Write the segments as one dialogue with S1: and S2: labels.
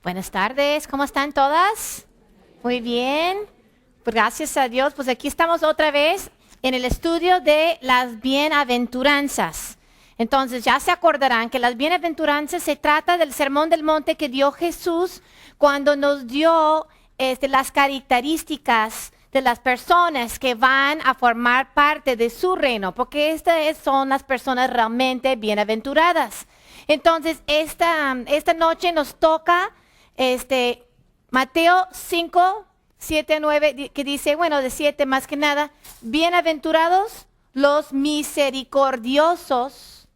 S1: Buenas tardes, ¿cómo están todas? Muy bien, pues gracias a Dios. Pues aquí estamos otra vez en el estudio de las bienaventuranzas. Entonces ya se acordarán que las bienaventuranzas se trata del sermón del monte que dio Jesús cuando nos dio las características de las personas que van a formar parte de su reino, porque estas son las personas realmente bienaventuradas. Entonces esta noche nos toca Mateo 5, 7, 9, que dice, bueno, de 7 más que nada, bienaventurados los misericordiosos,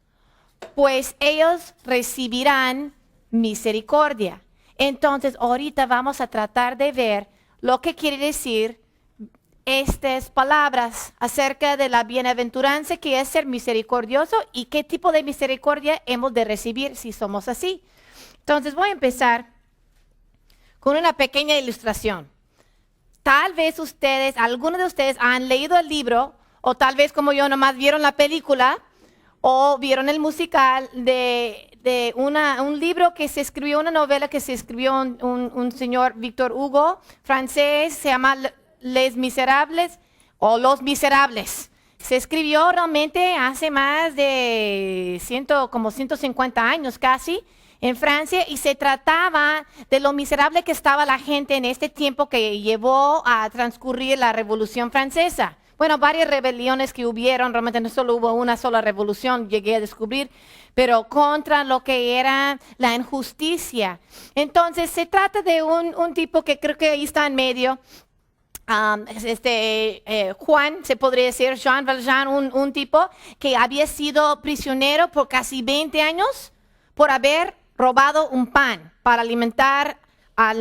S1: pues ellos recibirán misericordia. Entonces, ahorita vamos a tratar de ver lo que quiere decir estas palabras acerca de la bienaventuranza, que es ser misericordioso, y qué tipo de misericordia hemos de recibir si somos así. Entonces, voy a empezar con una pequeña ilustración. Tal vez algunos de ustedes han leído el libro, o tal vez como yo nomás vieron la película, o vieron el musical de un libro que se escribió, una novela que se escribió un señor Victor Hugo, francés, se llama Les Miserables o Los Miserables. Se escribió realmente hace más de 150 años casi, en Francia, y se trataba de lo miserable que estaba la gente en este tiempo que llevó a transcurrir la Revolución Francesa. Bueno, varias rebeliones que hubieron, realmente no solo hubo una sola revolución, llegué a descubrir, pero contra lo que era la injusticia. Entonces, se trata de un tipo que creo que ahí está en medio, Juan, se podría decir, Jean Valjean, un tipo que había sido prisionero por casi 20 años por haber robado un pan para alimentar a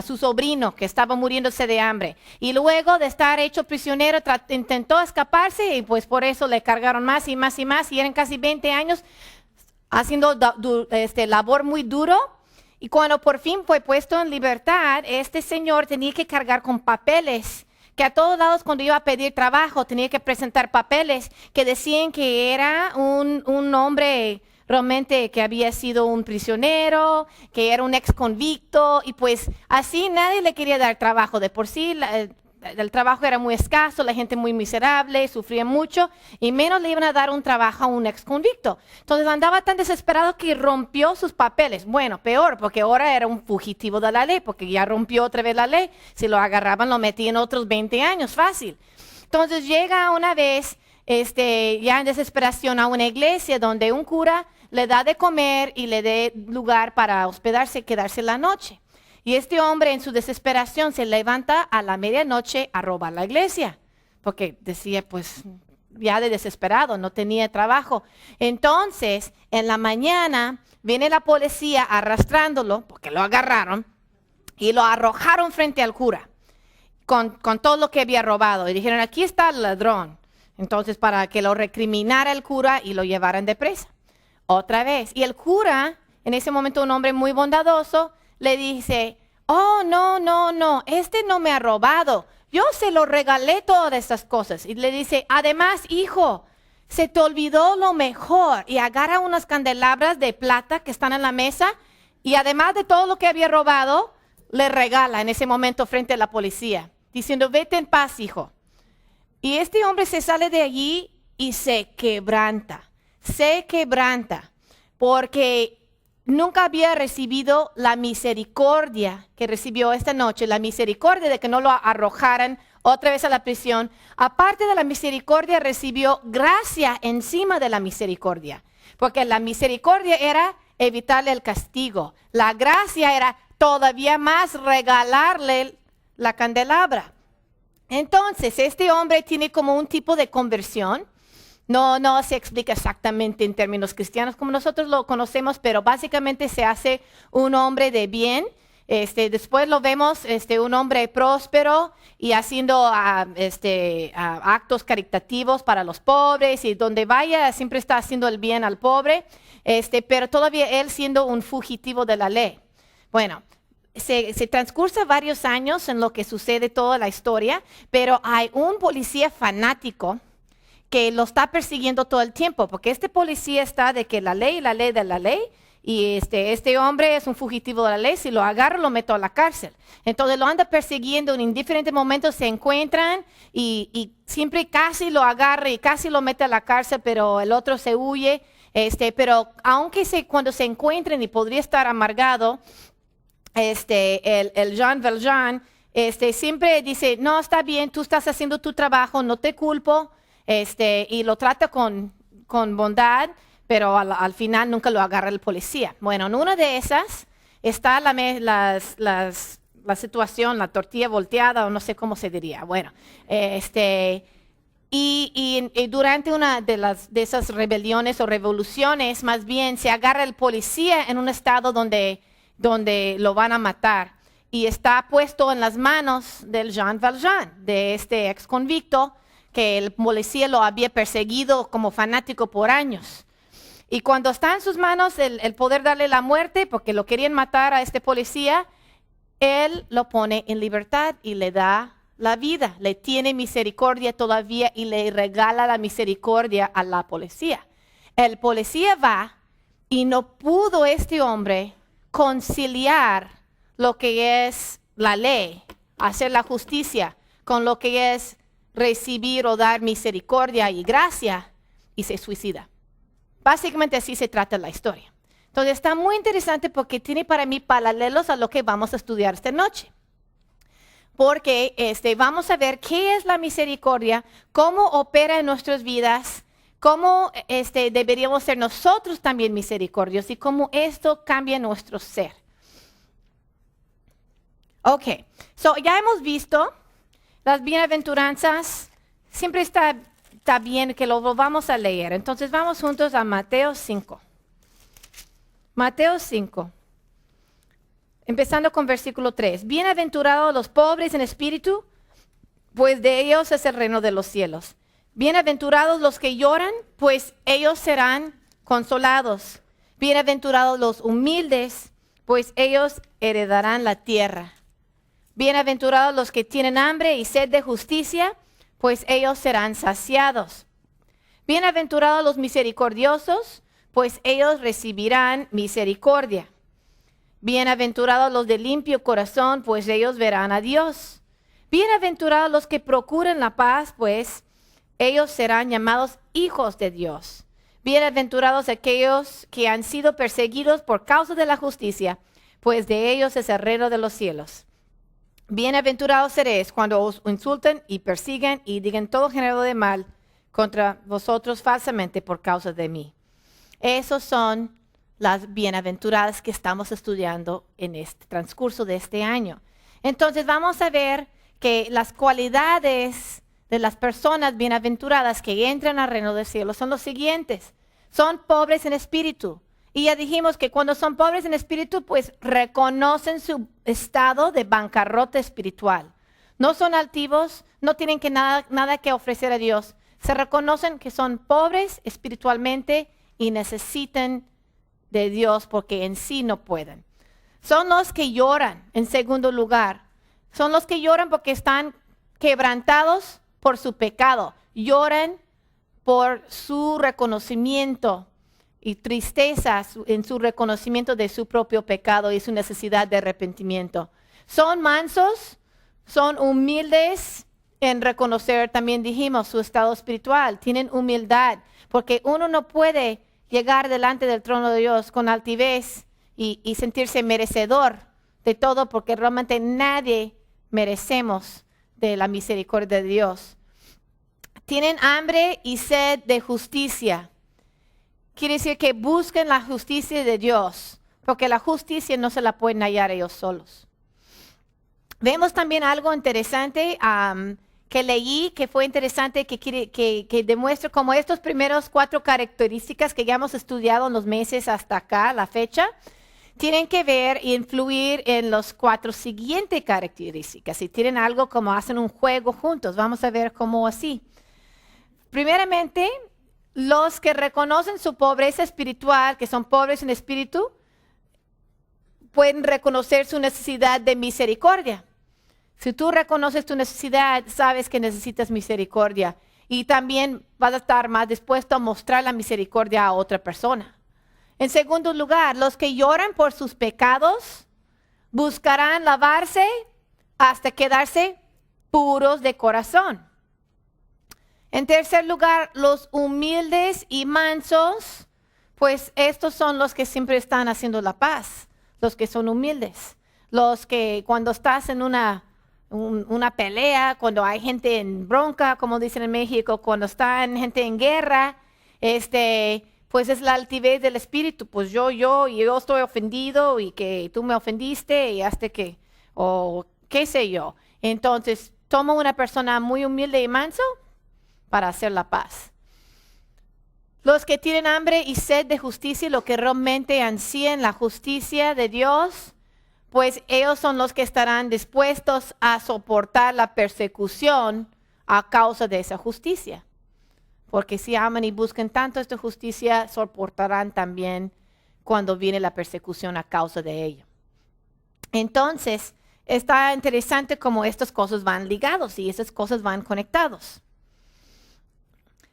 S1: su sobrino que estaba muriéndose de hambre. Y luego de estar hecho prisionero, intentó escaparse y pues por eso le cargaron más y más y más. Y eran casi 20 años haciendo labor muy duro. Y cuando por fin fue puesto en libertad, este señor tenía que cargar con papeles, que a todos lados cuando iba a pedir trabajo tenía que presentar papeles que decían que era un hombre realmente que había sido un prisionero, que era un ex convicto, y pues así nadie le quería dar trabajo. De por sí el trabajo era muy escaso, la gente muy miserable, sufría mucho, y menos le iban a dar un trabajo a un ex convicto. Entonces andaba tan desesperado que rompió sus papeles. Bueno, peor, porque ahora era un fugitivo de la ley, porque ya rompió otra vez la ley. Si lo agarraban, lo metían otros 20 años, fácil. Entonces llega una vez, ya en desesperación, a una iglesia donde un cura le da de comer y le dé lugar para hospedarse y quedarse la noche. Y este hombre en su desesperación se levanta a la medianoche a robar la iglesia, porque decía, pues ya de desesperado, no tenía trabajo. Entonces, en la mañana viene la policía arrastrándolo, porque lo agarraron, y lo arrojaron frente al cura, con todo lo que había robado. Y dijeron, aquí está el ladrón. Entonces, para que lo recriminara el cura y lo llevaran de presa. Otra vez. Y el cura, en ese momento un hombre muy bondadoso, le dice, oh, no, este no me ha robado. Yo se lo regalé todas estas cosas. Y le dice, además, hijo, se te olvidó lo mejor. Y agarra unas candelabras de plata que están en la mesa. Y además de todo lo que había robado, le regala en ese momento frente a la policía, diciendo, vete en paz, hijo. Y este hombre se sale de allí y se quebranta, porque nunca había recibido la misericordia que recibió esta noche, la misericordia de que no lo arrojaran otra vez a la prisión. Aparte de la misericordia, recibió gracia encima de la misericordia, porque la misericordia era evitarle el castigo. La gracia era todavía más regalarle la candelabra. Entonces, este hombre tiene como un tipo de conversión. No se explica exactamente en términos cristianos como nosotros lo conocemos, pero básicamente se hace un hombre de bien. Después lo vemos un hombre próspero y haciendo actos caritativos para los pobres, y donde vaya siempre está haciendo el bien al pobre, pero todavía él siendo un fugitivo de la ley. Bueno, se transcurre varios años en lo que sucede toda la historia, pero hay un policía fanático que lo está persiguiendo todo el tiempo, porque este policía está de que la ley de la ley, Y este hombre es un fugitivo de la ley, si lo agarro lo meto a la cárcel. Entonces lo anda persiguiendo, en diferentes momentos se encuentran y siempre casi lo agarra y casi lo mete a la cárcel, pero el otro se huye. Pero aunque cuando se encuentren y podría estar amargado, el Jean Valjean siempre dice, no, está bien, tú estás haciendo tu trabajo, no te culpo, y lo trata con bondad, pero al final nunca lo agarra el policía. Bueno, en una de esas está la situación, la tortilla volteada, o no sé cómo se diría. Bueno, y durante una de esas rebeliones o revoluciones, más bien, se agarra el policía en un estado donde lo van a matar. Y está puesto en las manos del Jean Valjean, de este ex convicto, que el policía lo había perseguido como fanático por años. Y cuando está en sus manos el poder darle la muerte, porque lo querían matar a este policía, él lo pone en libertad y le da la vida. Le tiene misericordia todavía y le regala la misericordia a la policía. El policía va y no pudo este hombre conciliar lo que es la ley, hacer la justicia, con lo que es recibir o dar misericordia y gracia, y se suicida. Básicamente así se trata la historia. Entonces está muy interesante porque tiene para mí paralelos a lo que vamos a estudiar esta noche. Porque vamos a ver qué es la misericordia, cómo opera en nuestras vidas, cómo deberíamos ser nosotros también misericordiosos y cómo esto cambia nuestro ser. Ok, ya hemos visto las bienaventuranzas, siempre está bien que lo vamos a leer. Entonces vamos juntos a Mateo 5. Mateo 5, empezando con versículo 3. Bienaventurados los pobres en espíritu, pues de ellos es el reino de los cielos. Bienaventurados los que lloran, pues ellos serán consolados. Bienaventurados los humildes, pues ellos heredarán la tierra. Bienaventurados los que tienen hambre y sed de justicia, pues ellos serán saciados. Bienaventurados los misericordiosos, pues ellos recibirán misericordia. Bienaventurados los de limpio corazón, pues ellos verán a Dios. Bienaventurados los que procuran la paz, pues ellos serán llamados hijos de Dios. Bienaventurados aquellos que han sido perseguidos por causa de la justicia, pues de ellos es el reino de los cielos. Bienaventurados seréis cuando os insulten y persigan y digan todo género de mal contra vosotros falsamente por causa de mí. Esos son las bienaventuradas que estamos estudiando en este transcurso de este año. Entonces vamos a ver que las cualidades de las personas bienaventuradas que entran al reino del cielo son los siguientes. Son pobres en espíritu. Y ya dijimos que cuando son pobres en espíritu, pues reconocen su estado de bancarrota espiritual. No son altivos, no tienen nada que ofrecer a Dios. Se reconocen que son pobres espiritualmente y necesitan de Dios porque en sí no pueden. Son los que lloran, en segundo lugar. Son los que lloran porque están quebrantados por su pecado. Lloran por su reconocimiento y tristeza en su reconocimiento de su propio pecado y su necesidad de arrepentimiento. Son mansos, son humildes en reconocer, también dijimos, su estado espiritual. Tienen humildad, porque uno no puede llegar delante del trono de Dios con altivez y sentirse merecedor de todo, porque realmente nadie merecemos de la misericordia de Dios. Tienen hambre y sed de justicia. Quiere decir que busquen la justicia de Dios, porque la justicia no se la pueden hallar ellos solos. Vemos también algo interesante que leí, que fue interesante, que demuestra cómo estos primeros 4 características que ya hemos estudiado en los meses hasta acá, la fecha, tienen que ver e influir en los 4 siguientes características. Y tienen algo como hacen un juego juntos. Vamos a ver cómo así. Primeramente, los que reconocen su pobreza espiritual, que son pobres en espíritu, pueden reconocer su necesidad de misericordia. Si tú reconoces tu necesidad, sabes que necesitas misericordia. Y también vas a estar más dispuesto a mostrar la misericordia a otra persona. En segundo lugar, los que lloran por sus pecados buscarán lavarse hasta quedarse puros de corazón. En tercer lugar, los humildes y mansos, pues estos son los que siempre están haciendo la paz, los que son humildes, los que cuando estás en una pelea, cuando hay gente en bronca, como dicen en México, cuando están gente en guerra, pues es la altivez del espíritu, pues yo estoy ofendido y que tú me ofendiste y hasta que, o qué sé yo. Entonces, toma una persona muy humilde y manso para hacer la paz. Los que tienen hambre y sed de justicia, lo que realmente ansían la justicia de Dios, pues ellos son los que estarán dispuestos a soportar la persecución a causa de esa justicia. Porque si aman y buscan tanto esta justicia, soportarán también cuando viene la persecución a causa de ello. Entonces, está interesante cómo estas cosas van ligados y esas cosas van conectados.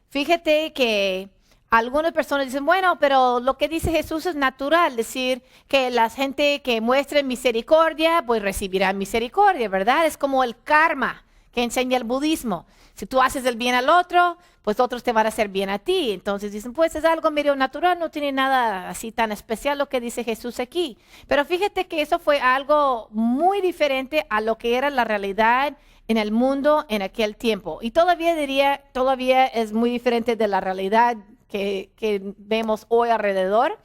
S1: Fíjate que algunas personas dicen, bueno, pero lo que dice Jesús es natural, decir que la gente que muestre misericordia, pues recibirá misericordia, ¿verdad? Es como el karma que enseña el budismo. Si tú haces el bien al otro, pues otros te van a hacer bien a ti. Entonces dicen, pues es algo medio natural, no tiene nada así tan especial lo que dice Jesús aquí. Pero fíjate que eso fue algo muy diferente a lo que era la realidad en el mundo en aquel tiempo. Y todavía es muy diferente de la realidad que vemos hoy alrededor,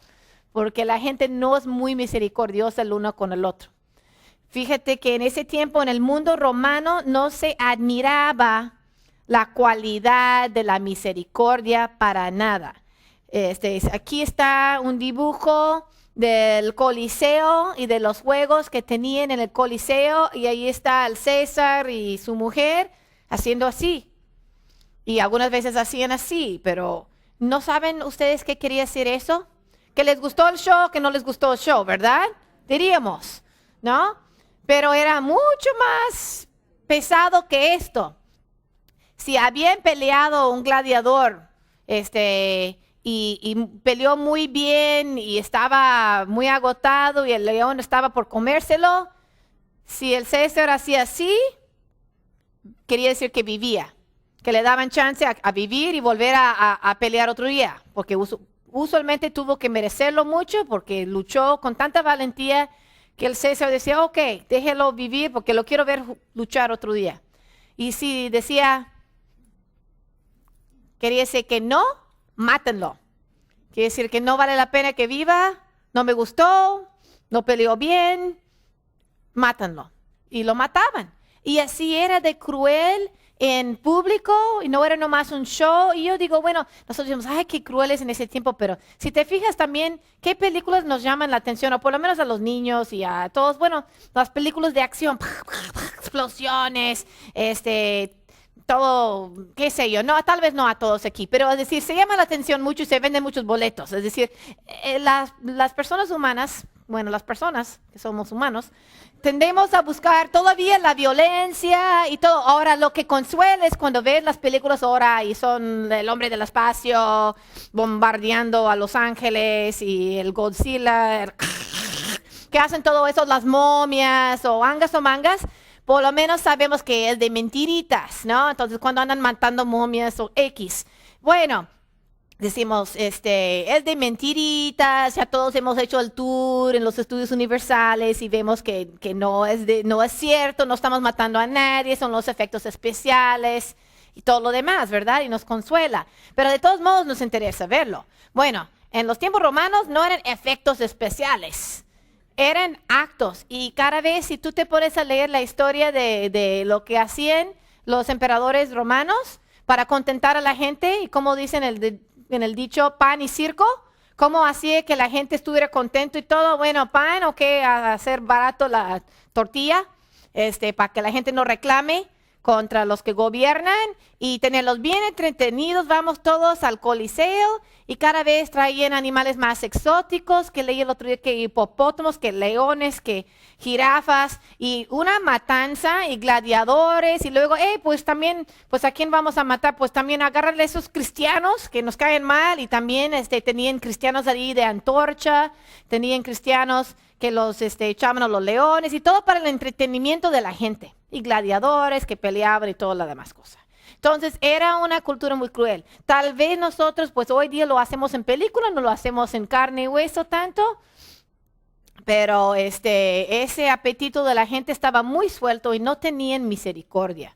S1: porque la gente no es muy misericordiosa el uno con el otro. Fíjate que en ese tiempo en el mundo romano no se admiraba la cualidad de la misericordia para nada. Aquí está un dibujo del Coliseo y de los juegos que tenían en el Coliseo, y ahí está el César y su mujer haciendo así. Y algunas veces hacían así, pero ¿no saben ustedes qué quería decir eso? Que les gustó el show, que no les gustó el show, ¿verdad? Diríamos, ¿no? Pero era mucho más pesado que esto. Si habían peleado un gladiador, y peleó muy bien y estaba muy agotado y el león estaba por comérselo, si el César hacía así, quería decir que vivía, que le daban chance a vivir y volver a pelear otro día, porque usualmente tuvo que merecerlo mucho porque luchó con tanta valentía que el César decía, ok, déjelo vivir porque lo quiero ver luchar otro día. Y si decía, quería decir que no, mátenlo. Quiere decir que no vale la pena que viva, no me gustó, no peleó bien, mátanlo. Y lo mataban. Y así era de cruel en público y no era nomás un show. Y yo digo, bueno, nosotros decimos, ay, qué crueles en ese tiempo, pero si te fijas también, ¿qué películas nos llaman la atención? O por lo menos a los niños y a todos, bueno, las películas de acción, explosiones, todo, qué sé yo, no, tal vez no a todos aquí, pero es decir, se llama la atención mucho y se venden muchos boletos. Es decir, las personas humanas, bueno, las personas que somos humanos, tendemos a buscar todavía la violencia y todo. Ahora, lo que consuela es cuando ves las películas ahora y son el hombre del espacio bombardeando a Los Ángeles y el Godzilla, que hacen todo eso, las momias o angas o mangas. Por lo menos sabemos que es de mentiritas, ¿no? Entonces, cuando andan matando momias o X. Bueno, decimos, es de mentiritas, ya todos hemos hecho el tour en los estudios universales y vemos que no es cierto, no estamos matando a nadie, son los efectos especiales y todo lo demás, ¿verdad? Y nos consuela. Pero de todos modos nos interesa verlo. Bueno, en los tiempos romanos no eran efectos especiales. Eran actos, y cada vez si tú te pones a leer la historia de lo que hacían los emperadores romanos para contentar a la gente, y como dicen en el dicho pan y circo, cómo hacía que la gente estuviera contento y todo, bueno, pan o qué, a hacer barato la tortilla, para que la gente no reclame, contra los que gobiernan y tenerlos bien entretenidos. Vamos todos al Coliseo y cada vez traían animales más exóticos, que leí el otro día, que hipopótamos, que leones, que jirafas, y una matanza y gladiadores. Y luego, pues también, pues ¿a quién vamos a matar? Pues también agarrarle a esos cristianos que nos caen mal. Y también tenían cristianos ahí de antorcha, tenían cristianos que los echaban a los leones, y todo para el entretenimiento de la gente, y gladiadores que peleaban y toda la demás cosa. Entonces era una cultura muy cruel. Tal vez nosotros pues hoy día lo hacemos en película, no lo hacemos en carne y hueso tanto, pero ese apetito de la gente estaba muy suelto y no tenían misericordia.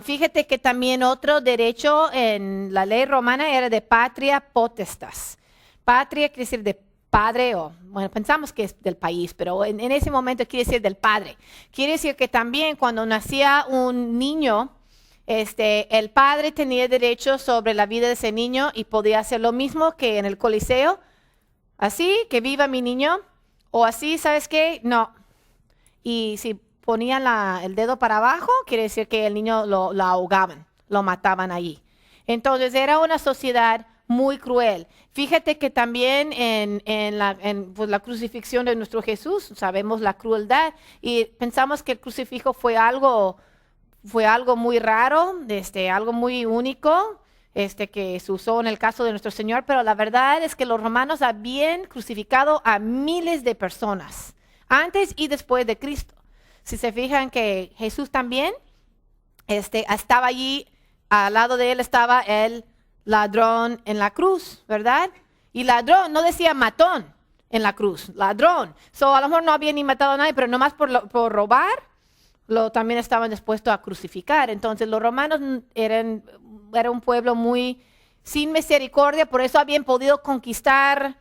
S1: Fíjate que también otro derecho en la ley romana era de patria potestas. Patria quiere decir de padre, o bueno, pensamos que es del país, pero en ese momento quiere decir del padre. Quiere decir que también cuando nacía un niño, el padre tenía derecho sobre la vida de ese niño y podía hacer lo mismo que en el Coliseo. Así, que viva mi niño, o así, ¿sabes qué? No. Y si ponían el dedo para abajo, quiere decir que el niño lo ahogaban, lo mataban allí. Entonces era una sociedad muy cruel. Fíjate que también en la crucifixión de nuestro Jesús sabemos la crueldad y pensamos que el crucifijo fue algo muy raro, algo muy único, que se usó en el caso de nuestro Señor, pero la verdad es que los romanos habían crucificado a miles de personas antes y después de Cristo. Si se fijan que Jesús también estaba allí, al lado de él estaba el ladrón en la cruz, ¿verdad? Y ladrón, no decía matón en la cruz, ladrón. A lo mejor no había ni matado a nadie, pero nomás por robar, también estaban dispuestos a crucificar. Entonces los romanos eran un pueblo muy sin misericordia, por eso habían podido conquistar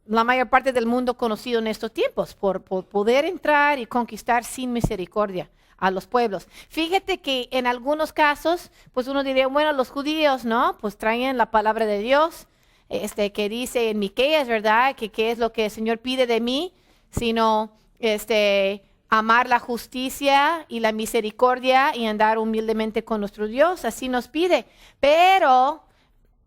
S1: la mayor parte del mundo conocido en estos tiempos, por poder entrar y conquistar sin misericordia a los pueblos. Fíjate que en algunos casos, pues uno diría, bueno, los judíos, ¿no? Pues traen la palabra de Dios, que dice en Miqueas, ¿verdad? Que qué es lo que el Señor pide de mí, sino, amar la justicia y la misericordia y andar humildemente con nuestro Dios, así nos pide. Pero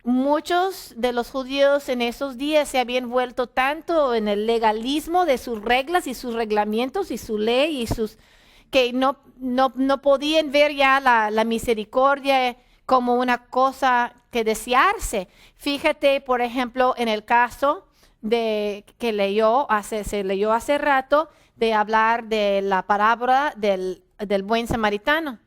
S1: muchos de los judíos en esos días se habían vuelto tanto en el legalismo de sus reglas y sus reglamentos y su ley y que no podían ver ya la misericordia como una cosa que desearse. Fíjate, por ejemplo, en el caso que se leyó hace rato, de hablar de la parábola del buen samaritano,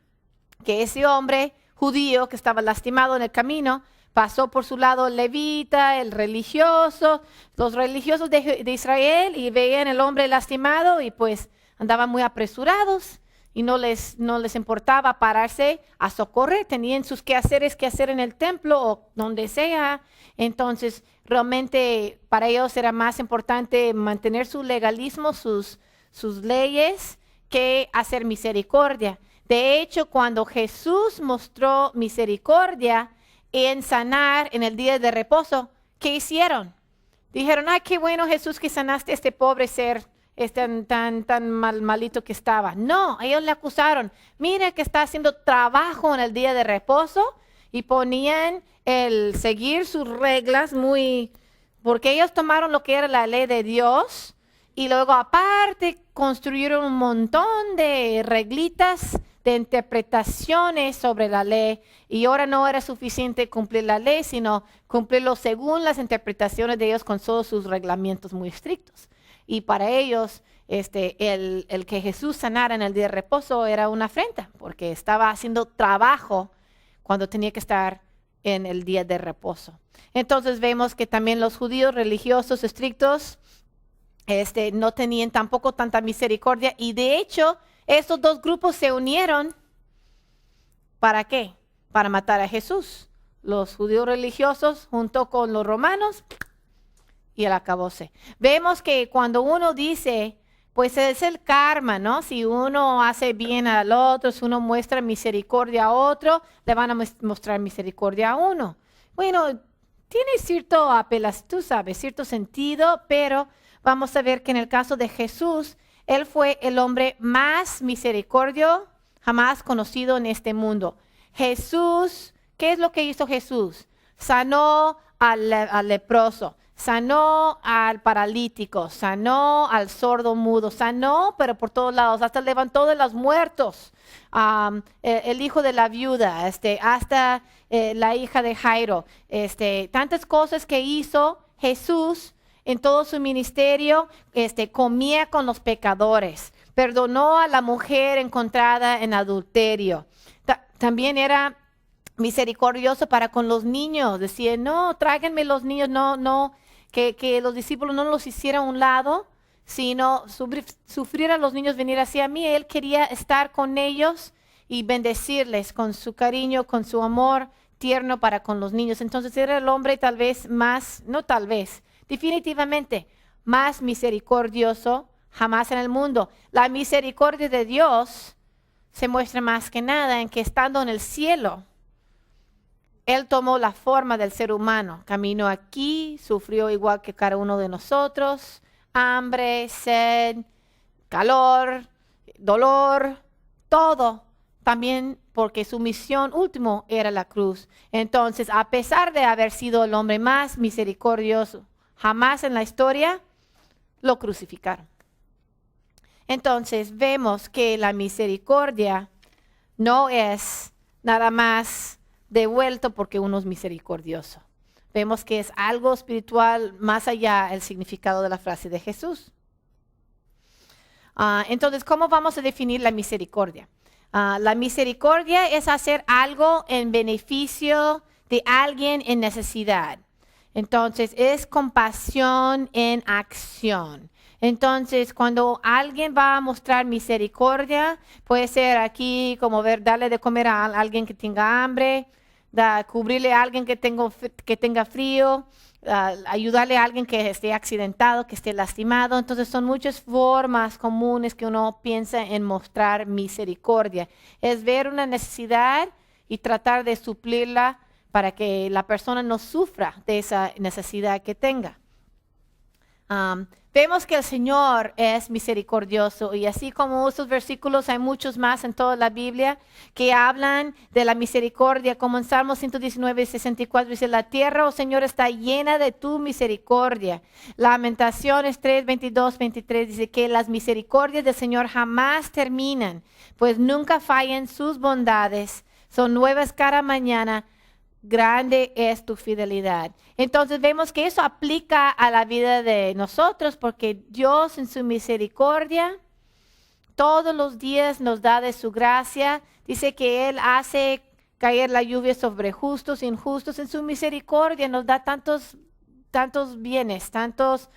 S1: que ese hombre judío que estaba lastimado en el camino, pasó por su lado el levita, el religioso, los religiosos de Israel, y veían el hombre lastimado y pues andaban muy apresurados y no les importaba pararse a socorrer. Tenían sus quehaceres que hacer en el templo o donde sea. Entonces realmente para ellos era más importante mantener su legalismo, sus leyes, que hacer misericordia. De hecho, cuando Jesús mostró misericordia en sanar en el día de reposo, ¿qué hicieron? Dijeron, ay, qué bueno, Jesús, que sanaste a este pobre ser, tan malito que estaba. No, ellos le acusaron, mira que está haciendo trabajo en el día de reposo, y ponían el seguir sus reglas porque ellos tomaron lo que era la ley de Dios, y luego aparte construyeron un montón de reglitas, de interpretaciones sobre la ley, y ahora no era suficiente cumplir la ley, sino cumplirlo según las interpretaciones de ellos, con todos sus reglamentos muy estrictos. Y para ellos, el que Jesús sanara en el día de reposo era una afrenta, porque estaba haciendo trabajo cuando tenía que estar en el día de reposo. Entonces vemos que también los judíos religiosos estrictos no tenían tampoco tanta misericordia, y de hecho estos dos grupos se unieron. ¿Para qué? Para matar a Jesús. Los judíos religiosos junto con los romanos, y el acabose. Vemos que cuando uno dice, pues es el karma, ¿no? Si uno hace bien al otro, si uno muestra misericordia a otro, le van a mostrar misericordia a uno. Bueno, tiene cierto tú sabes, cierto sentido, pero vamos a ver que en el caso de Jesús, él fue el hombre más misericordioso jamás conocido en este mundo. Jesús, ¿qué es lo que hizo Jesús? Sanó al leproso, sanó al paralítico, sanó al sordo mudo, sanó, pero por todos lados, hasta levantó de los muertos. El hijo de la viuda, hasta la hija de Jairo, tantas cosas que hizo Jesús en todo su ministerio. Comía con los pecadores, perdonó a la mujer encontrada en adulterio. También era misericordioso para con los niños. Decía, no, tráiganme los niños, no, que los discípulos no los hicieran a un lado, sino sufrir a los niños venir hacia mí. Él quería estar con ellos y bendecirles con su cariño, con su amor tierno para con los niños. Entonces era el hombre definitivamente más misericordioso jamás en el mundo. La misericordia de Dios se muestra más que nada en que estando en el cielo, Él tomó la forma del ser humano, caminó aquí, sufrió igual que cada uno de nosotros, hambre, sed, calor, dolor, todo, también porque su misión última era la cruz. Entonces, a pesar de haber sido el hombre más misericordioso jamás en la historia, lo crucificaron. Entonces, vemos que la misericordia no es nada más devuelto porque uno es misericordioso. Vemos que es algo espiritual más allá del significado de la frase de Jesús. Entonces, ¿cómo vamos a definir la misericordia? La misericordia es hacer algo en beneficio de alguien en necesidad. Entonces, es compasión en acción. Entonces, cuando alguien va a mostrar misericordia, puede ser aquí como darle de comer a alguien que tenga hambre, cubrirle a alguien que tenga frío, ayudarle a alguien que esté accidentado, que esté lastimado. Entonces son muchas formas comunes que uno piensa en mostrar misericordia. Es ver una necesidad y tratar de suplirla para que la persona no sufra de esa necesidad que tenga. Vemos que el Señor es misericordioso y así como esos versículos hay muchos más en toda la Biblia que hablan de la misericordia, como en Salmo 119, 64 dice, la tierra, oh Señor, está llena de tu misericordia. Lamentaciones 3, 22, 23 dice que las misericordias del Señor jamás terminan, pues nunca fallan sus bondades, son nuevas cada mañana. Grande es tu fidelidad. Entonces vemos que eso aplica a la vida de nosotros porque Dios en su misericordia todos los días nos da de su gracia. Dice que Él hace caer la lluvia sobre justos e injustos. En su misericordia nos da tantos bienes, tanto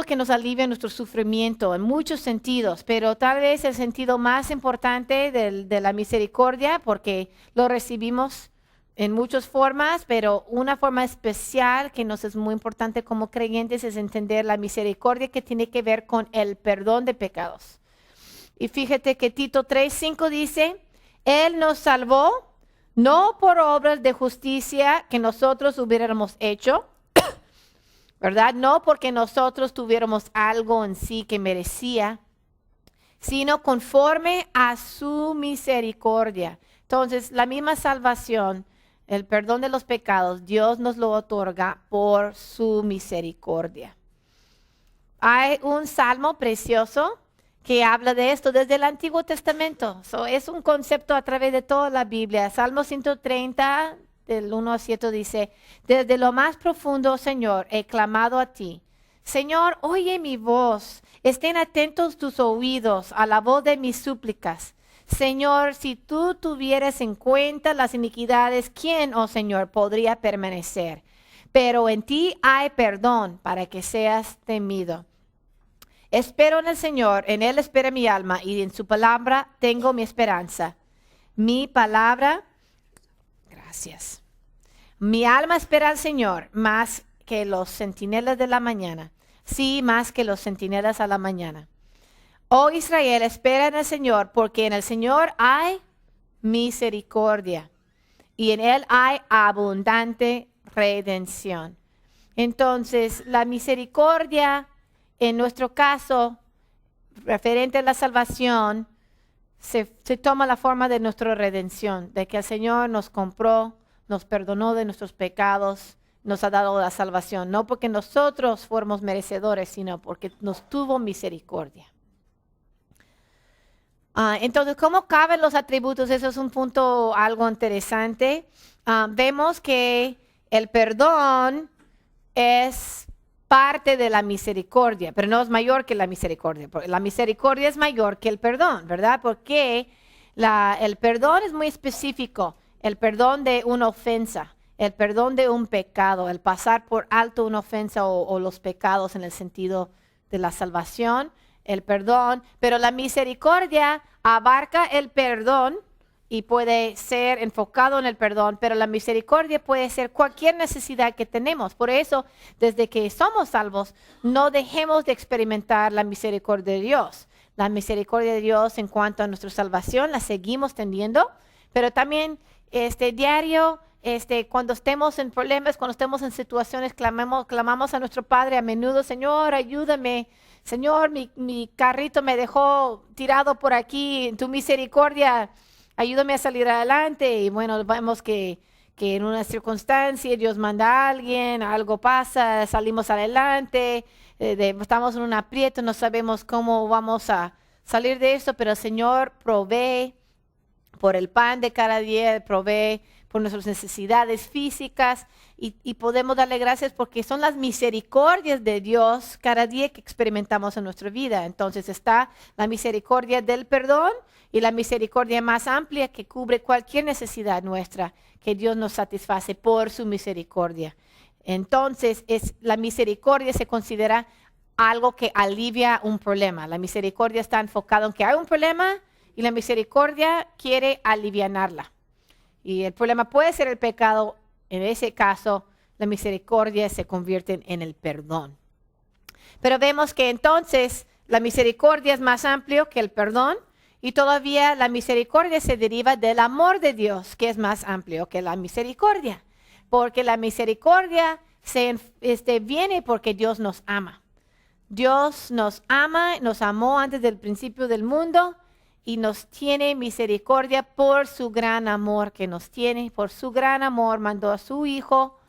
S1: que nos alivia nuestro sufrimiento en muchos sentidos, pero tal vez el sentido más importante de la misericordia, porque lo recibimos en muchas formas, pero una forma especial que nos es muy importante como creyentes es entender la misericordia que tiene que ver con el perdón de pecados. Y fíjate que Tito 3:5 dice, Él nos salvó no por obras de justicia que nosotros hubiéramos hecho, ¿verdad? No porque nosotros tuviéramos algo en sí que merecía, sino conforme a su misericordia. Entonces, la misma salvación, el perdón de los pecados, Dios nos lo otorga por su misericordia. Hay un salmo precioso que habla de esto desde el Antiguo Testamento. Es un concepto a través de toda la Biblia. Salmo 130, del 1 al 7 dice, desde lo más profundo, Señor, he clamado a ti. Señor, oye mi voz, estén atentos tus oídos a la voz de mis súplicas. Señor, si tú tuvieras en cuenta las iniquidades, ¿quién, oh Señor, podría permanecer? Pero en ti hay perdón para que seas temido. Espero en el Señor, en Él espera mi alma y en su palabra tengo mi esperanza. Mi palabra, gracias. Mi alma espera al Señor más que los centinelas de la mañana. Sí, más que los centinelas a la mañana. Oh Israel, espera en el Señor, porque en el Señor hay misericordia y en Él hay abundante redención. Entonces, la misericordia, en nuestro caso, referente a la salvación, se toma la forma de nuestra redención, de que el Señor nos compró, nos perdonó de nuestros pecados, nos ha dado la salvación, no porque nosotros fuéramos merecedores, sino porque nos tuvo misericordia. Entonces, ¿cómo caben los atributos? Eso es un punto algo interesante. Vemos que el perdón es parte de la misericordia, pero no es mayor que la misericordia. La misericordia es mayor que el perdón, ¿verdad? Porque el perdón es muy específico. El perdón de una ofensa, el perdón de un pecado, el pasar por alto una ofensa o los pecados en el sentido de la salvación, el perdón, pero la misericordia abarca el perdón y puede ser enfocado en el perdón, pero la misericordia puede ser cualquier necesidad que tenemos. Por eso, desde que somos salvos, no dejemos de experimentar la misericordia de Dios. La misericordia de Dios en cuanto a nuestra salvación la seguimos teniendo, pero también diario, cuando estemos en problemas, cuando estemos en situaciones, clamamos a nuestro Padre a menudo: Señor, ayúdame. Señor, mi carrito me dejó tirado por aquí, en tu misericordia, ayúdame a salir adelante. Y bueno, vemos que en una circunstancia Dios manda a alguien, algo pasa, salimos adelante, estamos en un aprieto, no sabemos cómo vamos a salir de eso, pero el Señor provee por el pan de cada día, provee por nuestras necesidades físicas y podemos darle gracias porque son las misericordias de Dios cada día que experimentamos en nuestra vida. Entonces está la misericordia del perdón y la misericordia más amplia que cubre cualquier necesidad nuestra, que Dios nos satisface por su misericordia. Entonces la misericordia se considera algo que alivia un problema. La misericordia está enfocada en que hay un problema y la misericordia quiere alivianarla. Y el problema puede ser el pecado. En ese caso, la misericordia se convierte en el perdón. Pero vemos que entonces la misericordia es más amplio que el perdón y todavía la misericordia se deriva del amor de Dios, que es más amplio que la misericordia. Porque la misericordia viene porque Dios nos ama. Dios nos ama, nos amó antes del principio del mundo y nos tiene misericordia por su gran amor que nos tiene. Por su gran amor mandó a su Hijo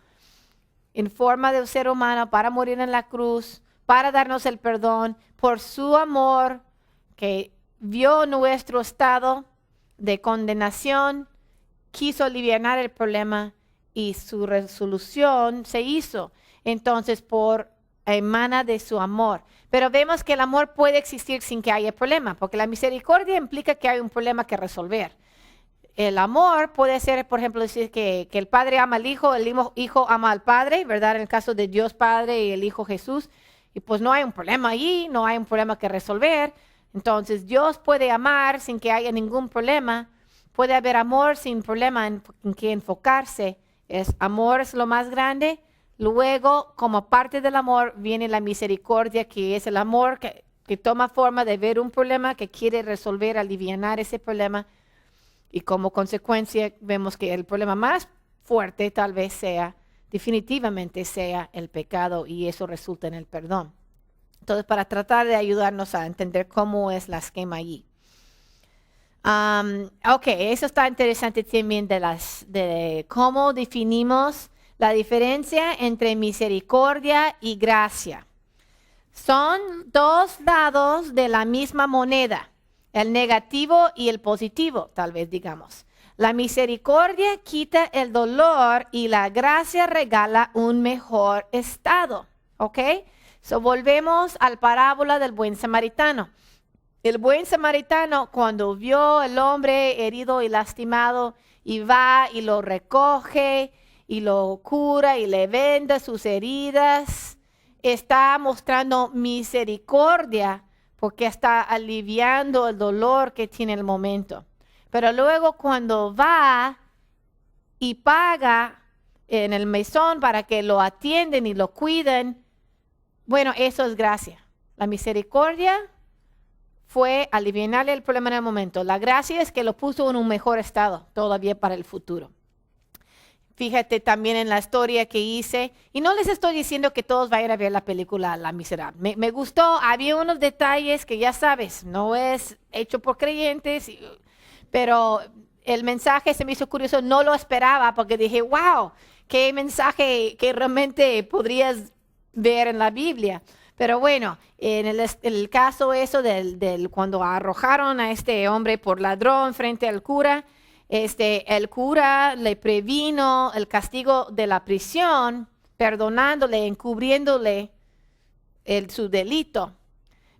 S1: en forma de un ser humano para morir en la cruz, para darnos el perdón. Por su amor que vio nuestro estado de condenación, quiso aliviar el problema y su resolución se hizo. Entonces, emana de su amor. Pero vemos que el amor puede existir sin que haya problema, porque la misericordia implica que hay un problema que resolver. El amor puede ser, por ejemplo, decir que el padre ama al hijo, el hijo ama al padre, ¿verdad? En el caso de Dios Padre y el Hijo Jesús, y pues no hay un problema allí, no hay un problema que resolver. Entonces Dios puede amar sin que haya ningún problema, puede haber amor sin problema en que enfocarse. Amor es lo más grande. Luego, como parte del amor, viene la misericordia, que es el amor que toma forma de ver un problema, que quiere resolver, alivianar ese problema. Y como consecuencia, vemos que el problema más fuerte tal vez definitivamente sea el pecado, y eso resulta en el perdón. Entonces, para tratar de ayudarnos a entender cómo es la esquema allí. Eso está interesante también de cómo definimos la diferencia entre misericordia y gracia. Son dos lados de la misma moneda, el negativo y el positivo, tal vez digamos. La misericordia quita el dolor y la gracia regala un mejor estado. Volvemos a la parábola del buen samaritano. El buen samaritano, cuando vio al hombre herido y lastimado, y va y lo recoge y lo cura y le venda sus heridas, está mostrando misericordia porque está aliviando el dolor que tiene el momento. Pero luego cuando va y paga en el mesón para que lo atienden y lo cuiden, bueno, eso es gracia. La misericordia fue aliviarle el problema en el momento. La gracia es que lo puso en un mejor estado todavía para el futuro. fíjate también en la historia que hice, y no les estoy diciendo que todos vayan a ver la película La Miserable. Me gustó, había unos detalles que ya sabes, no es hecho por creyentes, pero el mensaje se me hizo curioso, no lo esperaba porque dije, wow, qué mensaje que realmente podrías ver en la Biblia. Pero bueno, en el caso eso del cuando arrojaron a este hombre por ladrón frente al cura, el cura le previno el castigo de la prisión, perdonándole, encubriéndole su delito.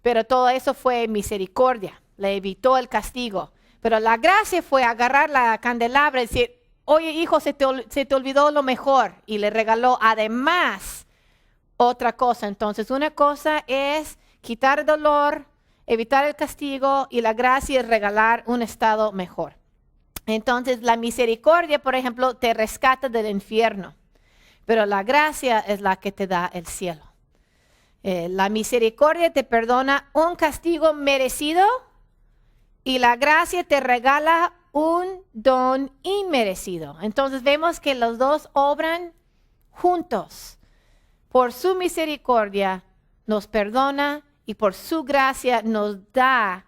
S1: Pero todo eso fue misericordia, le evitó el castigo. Pero la gracia fue agarrar la candelabra y decir, oye hijo, se te olvidó lo mejor. Y le regaló además otra cosa. Entonces una cosa es quitar el dolor, evitar el castigo, y la gracia es regalar un estado mejor. Entonces la misericordia, por ejemplo, te rescata del infierno, pero la gracia es la que te da el cielo. La misericordia te perdona un castigo merecido y la gracia te regala un don inmerecido. Entonces vemos que los dos obran juntos. Por su misericordia nos perdona y por su gracia nos da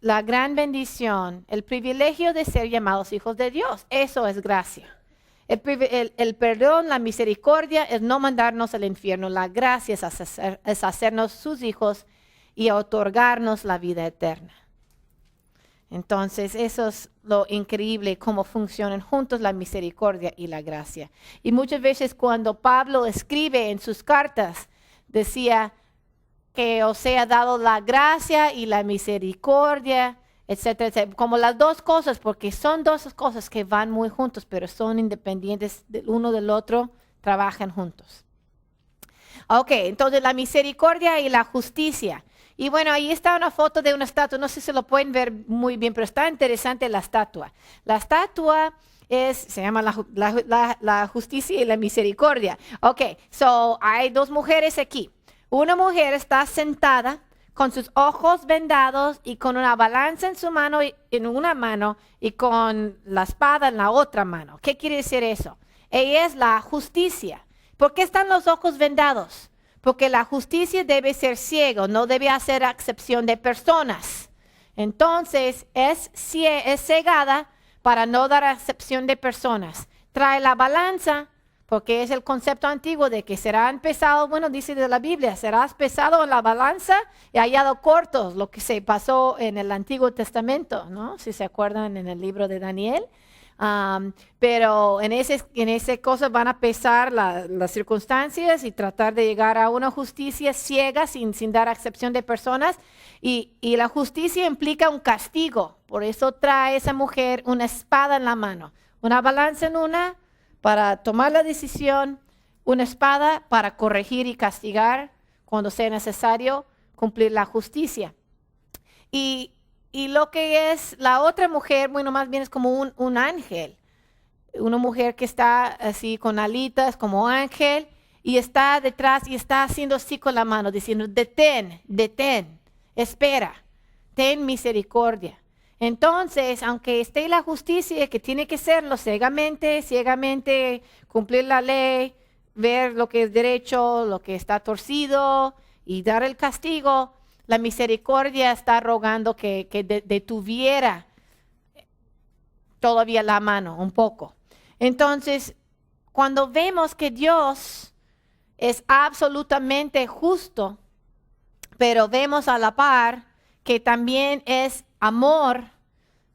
S1: la gran bendición, el privilegio de ser llamados hijos de Dios. Eso es gracia. El perdón, la misericordia es no mandarnos al infierno. La gracia es hacernos sus hijos y otorgarnos la vida eterna. Entonces, eso es lo increíble, cómo funcionan juntos la misericordia y la gracia. Y muchas veces cuando Pablo escribe en sus cartas, decía que os sea dado la gracia y la misericordia, etcétera, etcétera. Como las dos cosas, porque son dos cosas que van muy juntos, pero son independientes del uno del otro, trabajan juntos. Ok, entonces la misericordia y la justicia. Y bueno, ahí está una foto de una estatua, no sé si lo pueden ver muy bien, pero está interesante la estatua. La estatua se llama la justicia y la misericordia. Ok, so hay dos mujeres aquí. Una mujer está sentada con sus ojos vendados y con una balanza en su mano, en una mano, y con la espada en la otra mano. ¿Qué quiere decir eso? Ella es la justicia. ¿Por qué están los ojos vendados? Porque la justicia debe ser ciego, no debe hacer acepción de personas. Entonces es cegada para no dar acepción de personas. Trae la balanza, porque es el concepto antiguo de que serán pesados, bueno, dice de la Biblia, serás pesado en la balanza y hallado cortos, lo que se pasó en el Antiguo Testamento, ¿no? Si se acuerdan en el libro de Daniel. Pero en ese cosa van a pesar las circunstancias y tratar de llegar a una justicia ciega sin dar acepción de personas. Y la justicia implica un castigo. Por eso trae esa mujer una espada en la mano, una balanza en una para tomar la decisión, una espada para corregir y castigar cuando sea necesario cumplir la justicia. Y lo que es la otra mujer, bueno, más bien es como un ángel. Una mujer que está así con alitas como ángel y está detrás y está haciendo así con la mano, diciendo, detén, espera, ten misericordia. Entonces, aunque esté la justicia, que tiene que serlo ciegamente, cumplir la ley, ver lo que es derecho, lo que está torcido y dar el castigo, la misericordia está rogando que detuviera todavía la mano un poco. Entonces, cuando vemos que Dios es absolutamente justo, pero vemos a la par que también es amor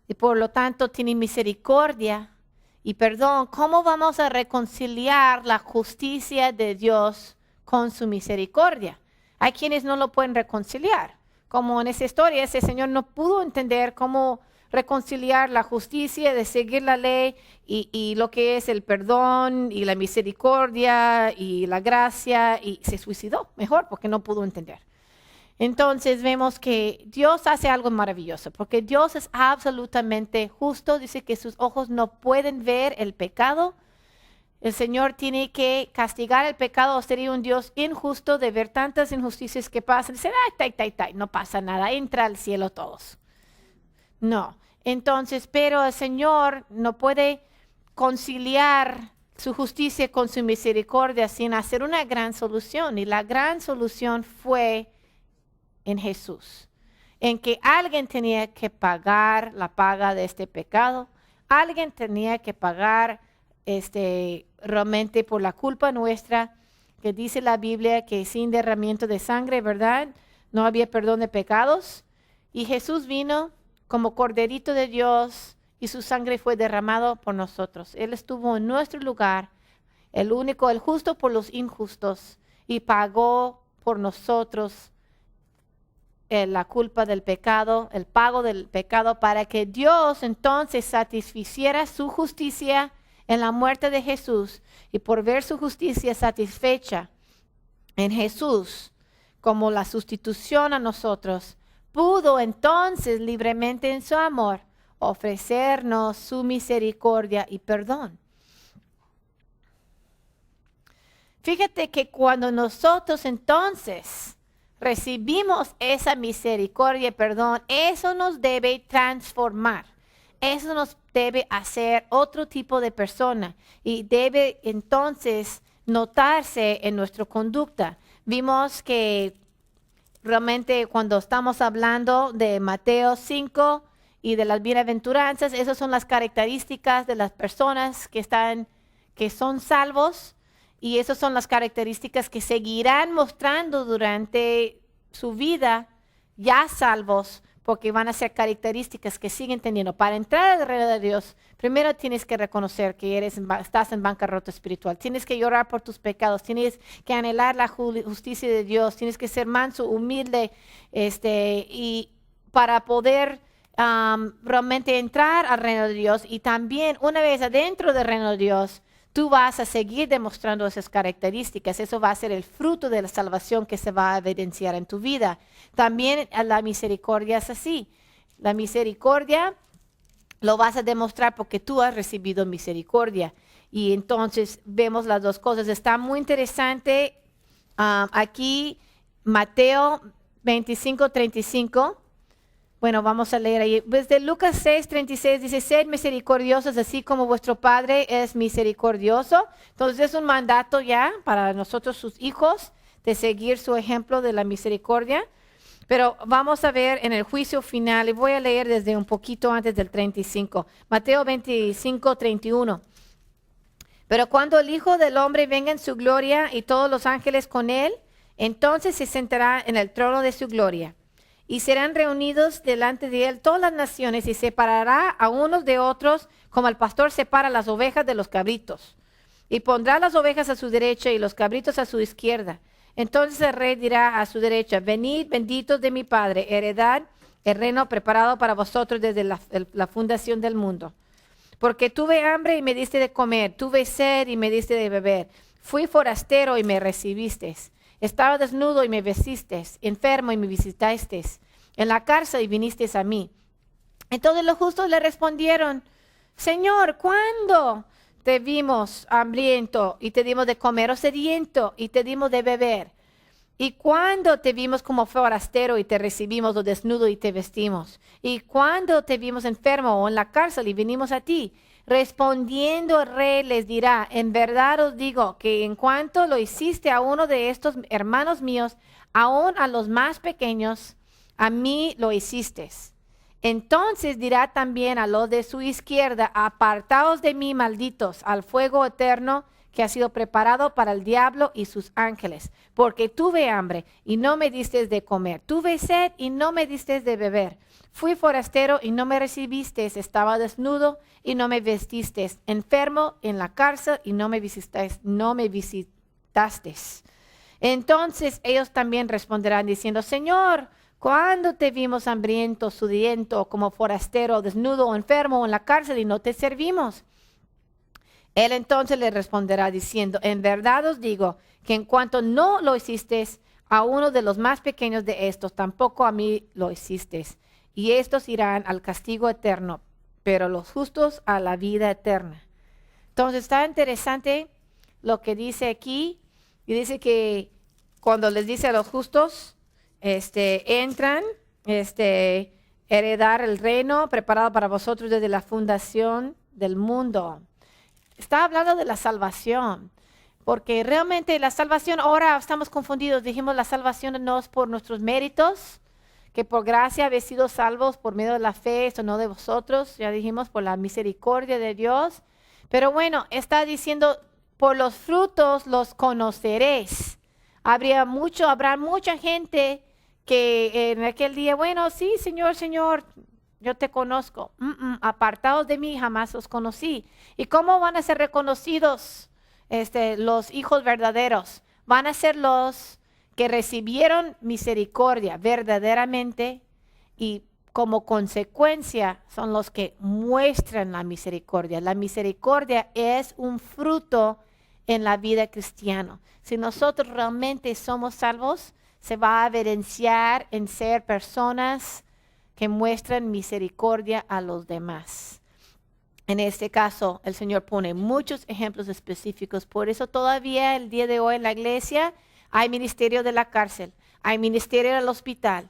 S1: y por lo tanto tiene misericordia y perdón, ¿cómo vamos a reconciliar la justicia de Dios con su misericordia? Hay quienes no lo pueden reconciliar, como en esa historia ese señor no pudo entender cómo reconciliar la justicia de seguir la ley y lo que es el perdón y la misericordia y la gracia, y se suicidó mejor porque no pudo entender. Entonces vemos que Dios hace algo maravilloso, porque Dios es absolutamente justo. Dice que sus ojos no pueden ver el pecado. El Señor tiene que castigar el pecado, o sería un Dios injusto de ver tantas injusticias que pasan. Dice, no pasa nada, entra al cielo todos. No. Entonces, pero el Señor no puede conciliar su justicia con su misericordia sin hacer una gran solución. Y la gran solución fue en Jesús, en que alguien tenía que pagar la paga de este pecado. Alguien tenía que pagar realmente por la culpa nuestra, que dice la Biblia que sin derramamiento de sangre, ¿verdad?, no había perdón de pecados. Y Jesús vino como corderito de Dios y su sangre fue derramado por nosotros. Él estuvo en nuestro lugar, el único, el justo por los injustos, y pagó por nosotros la culpa del pecado, el pago del pecado, para que Dios entonces satisficiera su justicia en la muerte de Jesús, y por ver su justicia satisfecha en Jesús como la sustitución a nosotros, pudo entonces libremente en su amor ofrecernos su misericordia y perdón. Fíjate que cuando nosotros entonces recibimos esa misericordia y perdón, eso nos debe transformar. Eso nos debe hacer otro tipo de persona y debe entonces notarse en nuestra conducta. Vimos que realmente cuando estamos hablando de Mateo 5 y de las bienaventuranzas, esas son las características de las personas que son salvos, y esas son las características que seguirán mostrando durante su vida ya salvos, porque van a ser características que siguen teniendo. Para entrar al reino de Dios, primero tienes que reconocer que estás en bancarrota espiritual. Tienes que llorar por tus pecados. Tienes que anhelar la justicia de Dios. Tienes que ser manso, humilde, y para poder realmente entrar al reino de Dios. Y también, una vez adentro del reino de Dios, tú vas a seguir demostrando esas características. Eso va a ser el fruto de la salvación que se va a evidenciar en tu vida. También la misericordia es así. La misericordia lo vas a demostrar porque tú has recibido misericordia. Y entonces vemos las dos cosas. Está muy interesante aquí Mateo 25:35. Bueno, vamos a leer ahí. Desde Lucas 6:36 dice, sed misericordiosos así como vuestro Padre es misericordioso. Entonces es un mandato ya para nosotros, sus hijos, de seguir su ejemplo de la misericordia. Pero vamos a ver en el juicio final, y voy a leer desde un poquito antes del 35. Mateo 25:31. Pero cuando el Hijo del Hombre venga en su gloria y todos los ángeles con él, entonces se sentará en el trono de su gloria. Y serán reunidos delante de él todas las naciones, y separará a unos de otros, como el pastor separa las ovejas de los cabritos. Y pondrá las ovejas a su derecha y los cabritos a su izquierda. Entonces el rey dirá a su derecha, venid benditos de mi Padre, heredad el reino preparado para vosotros desde la fundación del mundo. Porque tuve hambre y me diste de comer, tuve sed y me diste de beber. Fui forastero y me recibisteis. Estaba desnudo y me vestisteis, enfermo y me visitasteis, en la cárcel y vinisteis a mí. Entonces los justos le respondieron, Señor, ¿cuándo te vimos hambriento y te dimos de comer, o sediento y te dimos de beber? ¿Y cuándo te vimos como forastero y te recibimos, o desnudo y te vestimos? ¿Y cuándo te vimos enfermo o en la cárcel y vinimos a ti? Respondiendo el rey les dirá, en verdad os digo que en cuanto lo hiciste a uno de estos hermanos míos, aun a los más pequeños, a mí lo hiciste. Entonces dirá también a los de su izquierda, apartaos de mí, malditos, al fuego eterno que ha sido preparado para el diablo y sus ángeles. Porque tuve hambre y no me diste de comer, tuve sed y no me diste de beber. Fui forastero y no me recibisteis, estaba desnudo y no me vestisteis, enfermo en la cárcel y no me visitasteis. Entonces ellos también responderán diciendo, Señor, ¿cuándo te vimos hambriento, sediento, como forastero, desnudo o enfermo en la cárcel y no te servimos? Él entonces le responderá diciendo, en verdad os digo que en cuanto no lo hicisteis a uno de los más pequeños de estos, tampoco a mí lo hicisteis. Y estos irán al castigo eterno, pero los justos a la vida eterna. Entonces está interesante lo que dice aquí, y dice que cuando les dice a los justos, entran, heredar el reino preparado para vosotros desde la fundación del mundo. está hablando de la salvación. Porque realmente la salvación, ahora estamos confundidos. Dijimos la salvación no es por nuestros méritos, que por gracia habéis sido salvos por medio de la fe, esto no de vosotros. Ya dijimos por la misericordia de Dios. Pero bueno, está diciendo, por los frutos los conoceréis. Habrá mucha gente que en aquel día, bueno, sí, Señor, Señor, yo te conozco. Apartados de mí, jamás os conocí. ¿Y cómo van a ser reconocidos los hijos verdaderos? Van a ser los que recibieron misericordia verdaderamente y como consecuencia son los que muestran la misericordia. La misericordia es un fruto en la vida cristiana. Si nosotros realmente somos salvos, se va a evidenciar en ser personas que muestran misericordia a los demás. En este caso, el Señor pone muchos ejemplos específicos. Por eso todavía el día de hoy en la iglesia hay ministerio de la cárcel, hay ministerio del hospital,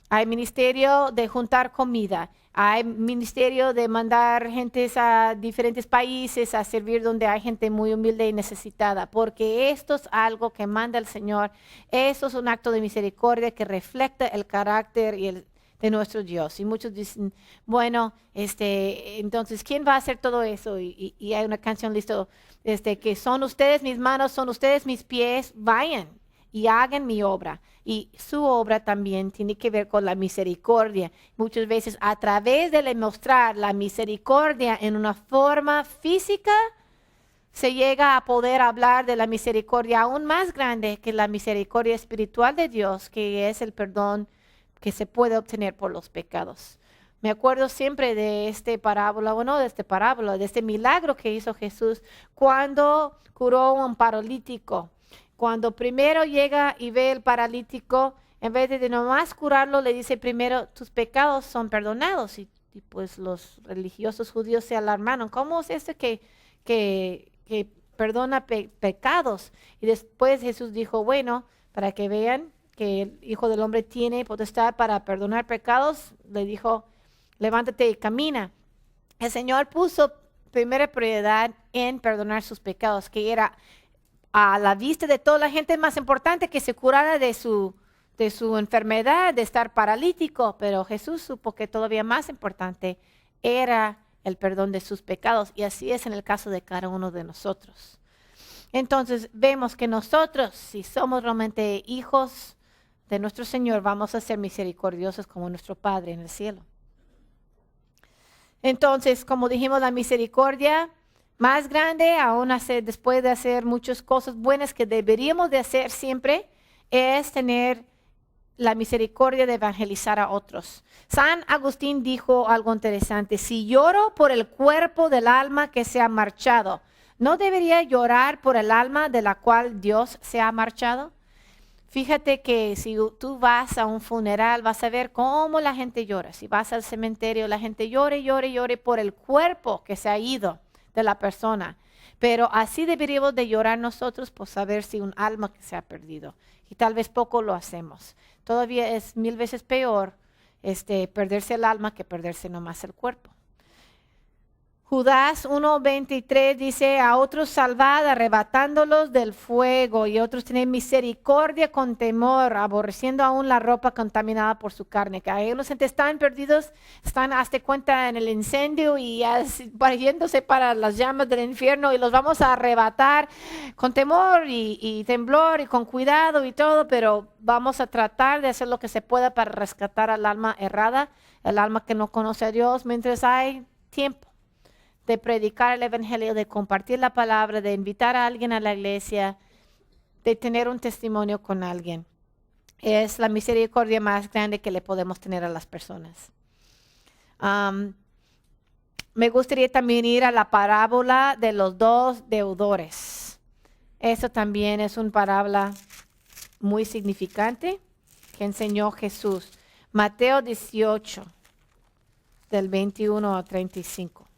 S1: hay ministerio de juntar comida, hay ministerio de mandar gente a diferentes países a servir donde hay gente muy humilde y necesitada, porque esto es algo que manda el Señor. Esto es un acto de misericordia que refleja el carácter de nuestro Dios. Y muchos dicen, bueno, entonces, ¿quién va a hacer todo eso? Y hay una canción listo, que son ustedes mis manos, son ustedes mis pies, vayan y hagan mi obra. Y su obra también tiene que ver con la misericordia. Muchas veces a través de demostrar la misericordia en una forma física, se llega a poder hablar de la misericordia aún más grande que la misericordia espiritual de Dios, que es el perdón que se puede obtener por los pecados. Me acuerdo siempre de este milagro que hizo Jesús cuando curó a un paralítico. Cuando primero llega y ve el paralítico, en vez de nomás curarlo, le dice primero, tus pecados son perdonados. Y pues los religiosos judíos se alarmaron. ¿Cómo es esto que perdona pecados? Y después Jesús dijo, bueno, para que vean que el Hijo del Hombre tiene potestad para perdonar pecados, le dijo, levántate y camina. El Señor puso primera prioridad en perdonar sus pecados, que era a la vista de toda la gente más importante que se curara de su enfermedad, de estar paralítico, pero Jesús supo que todavía más importante era el perdón de sus pecados, y así es en el caso de cada uno de nosotros. Entonces vemos que nosotros, si somos realmente hijos de nuestro Señor, vamos a ser misericordiosos como nuestro Padre en el cielo. Entonces, como dijimos, la misericordia más grande, aún después de hacer muchas cosas buenas que deberíamos de hacer siempre, es tener la misericordia de evangelizar a otros. San Agustín dijo algo interesante: si lloro por el cuerpo del alma que se ha marchado, ¿no debería llorar por el alma de la cual Dios se ha marchado? Fíjate que si tú vas a un funeral, vas a ver cómo la gente llora. Si vas al cementerio, la gente llora y llora y llora por el cuerpo que se ha ido de la persona. Pero así deberíamos de llorar nosotros por saber si un alma que se ha perdido. Y tal vez poco lo hacemos. Todavía es 1000 veces peor perderse el alma que perderse nomás el cuerpo. Judas 1:23 dice, a otros salvad arrebatándolos del fuego, y otros tienen misericordia con temor, aborreciendo aún la ropa contaminada por su carne. Que algunos están perdidos, están hasta cuenta en el incendio y yéndose para las llamas del infierno, y los vamos a arrebatar con temor y temblor y con cuidado y todo, pero vamos a tratar de hacer lo que se pueda para rescatar al alma errada, el alma que no conoce a Dios, mientras hay tiempo de predicar el evangelio, de compartir la palabra, de invitar a alguien a la iglesia, de tener un testimonio con alguien. Es la misericordia más grande que le podemos tener a las personas. Me gustaría también ir a la parábola de los 2 deudores. Eso también es una parábola muy significante que enseñó Jesús. Mateo 18, del 21 al 35.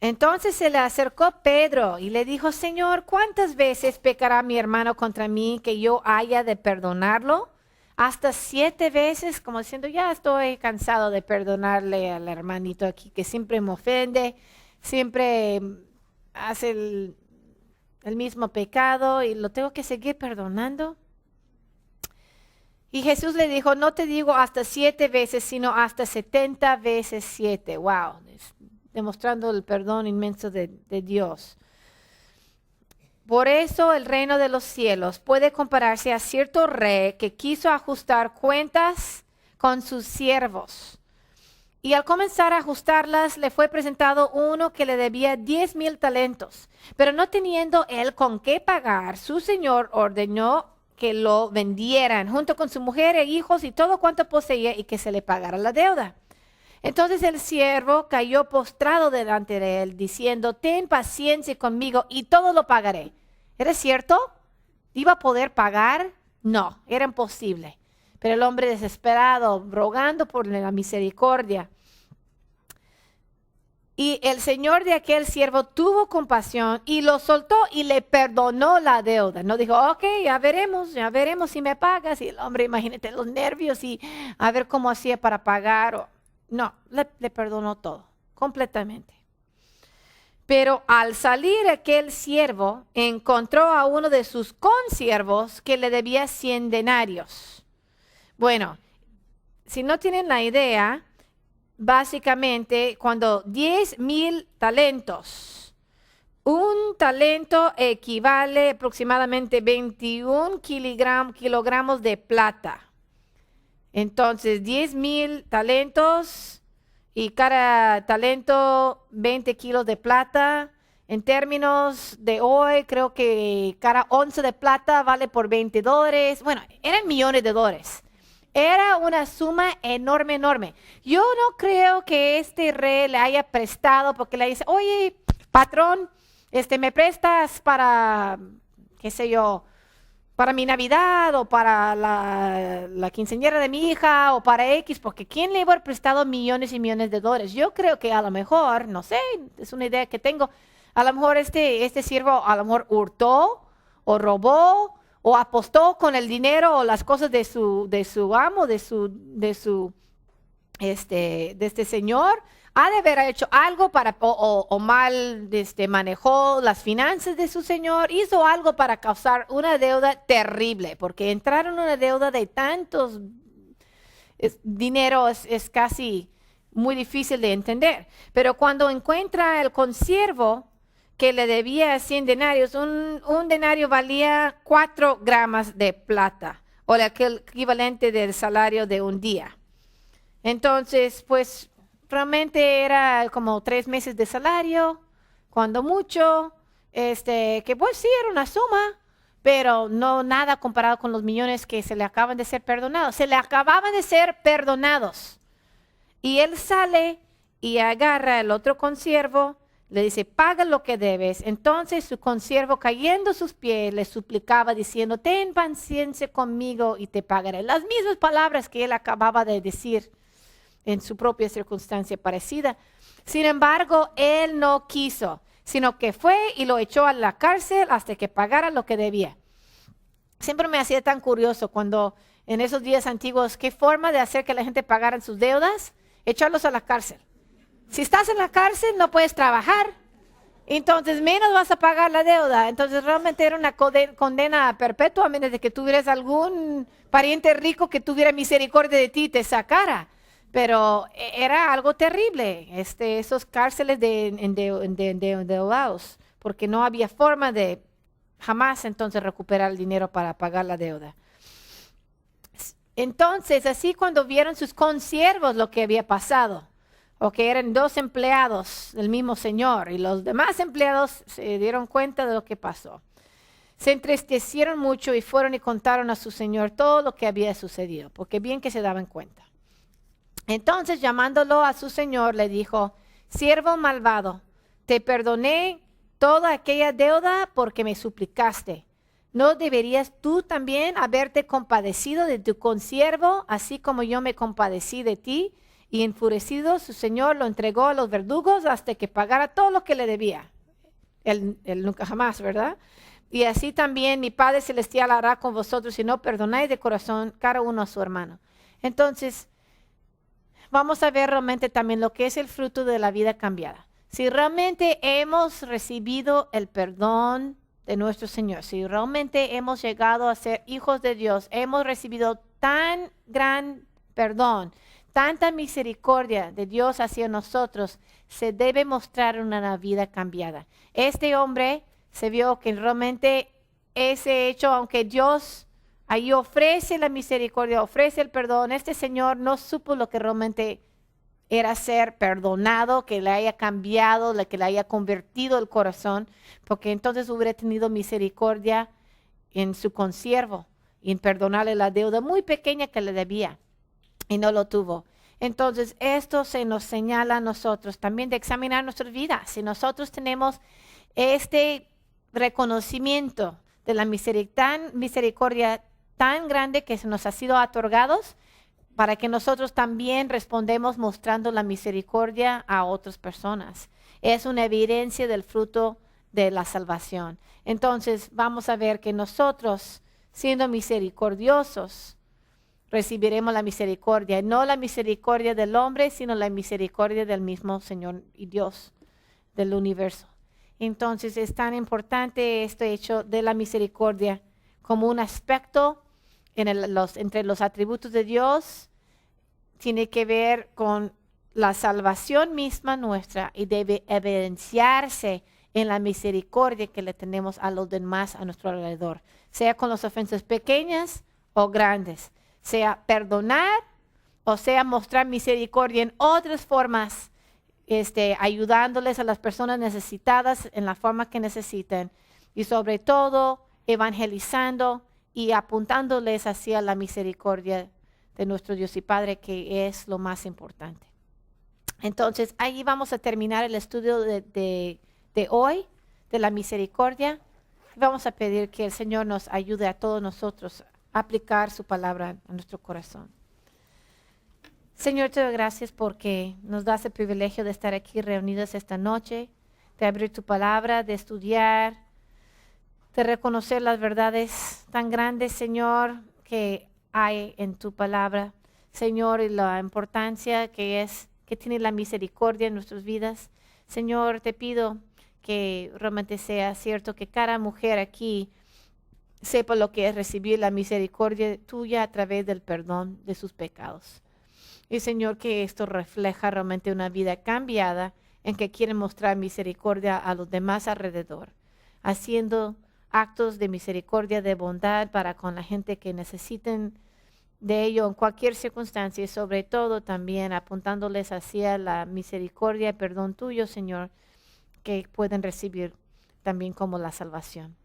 S1: Entonces se le acercó Pedro y le dijo, Señor, ¿cuántas veces pecará mi hermano contra mí que yo haya de perdonarlo? hasta 7 veces, como diciendo, ya estoy cansado de perdonarle al hermanito aquí que siempre me ofende, siempre hace el mismo pecado y lo tengo que seguir perdonando. Y Jesús le dijo, no te digo hasta 7 veces, sino hasta 70 veces 7. Wow, demostrando el perdón inmenso de Dios. Por eso el reino de los cielos puede compararse a cierto rey que quiso ajustar cuentas con sus siervos. Y al comenzar a ajustarlas, le fue presentado uno que le debía 10,000 talentos. Pero no teniendo él con qué pagar, su señor ordenó que lo vendieran junto con su mujer e hijos y todo cuanto poseía y que se le pagara la deuda. Entonces el siervo cayó postrado delante de él, diciendo, ten paciencia conmigo y todo lo pagaré. ¿Era cierto? ¿Iba a poder pagar? No, era imposible. Pero el hombre desesperado, rogando por la misericordia. Y el señor de aquel siervo tuvo compasión y lo soltó y le perdonó la deuda. No dijo, ok, ya veremos si me pagas. Y el hombre, imagínate los nervios y a ver cómo hacía para pagar. No, le perdonó todo, completamente. Pero al salir aquel siervo, encontró a uno de sus consiervos que le debía 100 denarios. Bueno, si no tienen la idea, básicamente cuando 10,000 talentos, un talento equivale aproximadamente 21 kilogramos de plata. Entonces 10,000 talentos y cada talento 20 kilos de plata. En términos de hoy, creo que cada onza de plata vale por $20. Bueno, eran millones de dólares. Era una suma enorme, enorme. Yo no creo que este rey le haya prestado porque le dice, oye, patrón, me prestas para, qué sé yo, para mi Navidad o para la quinceañera de mi hija o para X, porque ¿quién le iba a haber prestado millones y millones de dólares? Yo creo que a lo mejor, no sé, es una idea que tengo, a lo mejor este siervo a lo mejor hurtó o robó o apostó con el dinero o las cosas de su amo, de este señor. Ha de haber hecho algo para, o mal manejó las finanzas de su señor, hizo algo para causar una deuda terrible, porque entrar en una deuda de tantos dinero es casi muy difícil de entender. Pero cuando encuentra el consiervo que le debía 100 denarios, un denario valía 4 gramos de plata, o el equivalente del salario de un día. Entonces, pues, realmente era como 3 meses de salario, cuando mucho, que pues sí era una suma, pero no nada comparado con los millones que se le acaban de ser perdonados. Se le acababan de ser perdonados. Y él sale y agarra al otro consiervo, le dice, paga lo que debes. Entonces su consiervo, cayendo a sus pies, le suplicaba diciendo, ten paciencia conmigo y te pagaré. Las mismas palabras que él acababa de decir en su propia circunstancia parecida. Sin embargo, él no quiso, sino que fue y lo echó a la cárcel hasta que pagara lo que debía. Siempre me hacía tan curioso cuando en esos días antiguos, qué forma de hacer que la gente pagara sus deudas, echarlos a la cárcel. Si estás en la cárcel no puedes trabajar, entonces menos vas a pagar la deuda. Entonces realmente era una condena perpetua, a menos de que tuvieras algún pariente rico que tuviera misericordia de ti y te sacara. Pero era algo terrible, esos cárceles de endeudados, porque no había forma de jamás entonces recuperar el dinero para pagar la deuda. Entonces, así cuando vieron sus consiervos lo que había pasado, o que eran 2 empleados del mismo señor, y los demás empleados se dieron cuenta de lo que pasó. Se entristecieron mucho y fueron y contaron a su señor todo lo que había sucedido, porque bien que se daban cuenta. Entonces, llamándolo a su señor, le dijo, siervo malvado, te perdoné toda aquella deuda porque me suplicaste. ¿No deberías tú también haberte compadecido de tu consiervo, así como yo me compadecí de ti? Y enfurecido, su señor lo entregó a los verdugos hasta que pagara todo lo que le debía. Él nunca jamás, ¿verdad? Y así también mi Padre Celestial hará con vosotros si no perdonáis de corazón cada uno a su hermano. Entonces, vamos a ver realmente también lo que es el fruto de la vida cambiada. Si realmente hemos recibido el perdón de nuestro Señor, si realmente hemos llegado a ser hijos de Dios, hemos recibido tan gran perdón, tanta misericordia de Dios hacia nosotros, se debe mostrar una vida cambiada. Este hombre se vio que realmente ese hecho, aunque Dios ahí ofrece la misericordia, ofrece el perdón, este señor no supo lo que realmente era ser perdonado, que le haya cambiado, que le haya convertido el corazón, porque entonces hubiera tenido misericordia en su consiervo y en perdonarle la deuda muy pequeña que le debía y no lo tuvo. Entonces esto se nos señala a nosotros también de examinar nuestras vidas. Si nosotros tenemos este reconocimiento de la misericordia tan grande que se nos ha sido otorgados, para que nosotros también respondemos mostrando la misericordia a otras personas. Es una evidencia del fruto de la salvación. Entonces vamos a ver que nosotros, siendo misericordiosos, recibiremos la misericordia, no la misericordia del hombre, sino la misericordia del mismo Señor y Dios del universo. Entonces es tan importante este hecho de la misericordia como un aspecto entre los atributos de Dios. Tiene que ver con la salvación misma nuestra y debe evidenciarse en la misericordia que le tenemos a los demás a nuestro alrededor, sea con las ofensas pequeñas o grandes, sea perdonar o sea mostrar misericordia en otras formas, ayudándoles a las personas necesitadas en la forma que necesiten y sobre todo evangelizando y apuntándoles hacia la misericordia de nuestro Dios y Padre, que es lo más importante. Entonces, ahí vamos a terminar el estudio de hoy, de la misericordia. Vamos a pedir que el Señor nos ayude a todos nosotros a aplicar su palabra a nuestro corazón. Señor, te doy gracias porque nos das el privilegio de estar aquí reunidos esta noche, de abrir tu palabra, de estudiar, de reconocer las verdades tan grandes, Señor, que hay en tu palabra, Señor, y la importancia que tiene la misericordia en nuestras vidas. Señor, te pido que realmente sea cierto que cada mujer aquí sepa lo que es recibir la misericordia tuya a través del perdón de sus pecados. Y Señor, que esto refleja realmente una vida cambiada en que quieren mostrar misericordia a los demás alrededor, haciendo actos de misericordia, de bondad para con la gente que necesiten de ello en cualquier circunstancia y sobre todo también apuntándoles hacia la misericordia y perdón tuyo, Señor, que pueden recibir también como la salvación.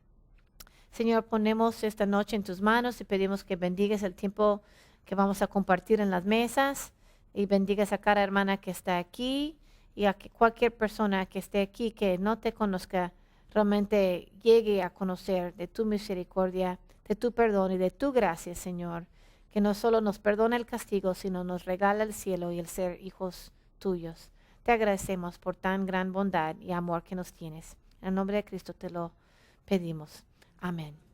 S1: Señor, ponemos esta noche en tus manos y pedimos que bendigas el tiempo que vamos a compartir en las mesas y bendigas a cada hermana que está aquí y a cualquier persona que esté aquí que no te conozca realmente llegue a conocer de tu misericordia, de tu perdón y de tu gracia, Señor, que no solo nos perdona el castigo, sino nos regala el cielo y el ser hijos tuyos. Te agradecemos por tan gran bondad y amor que nos tienes. En el nombre de Cristo te lo pedimos. Amén.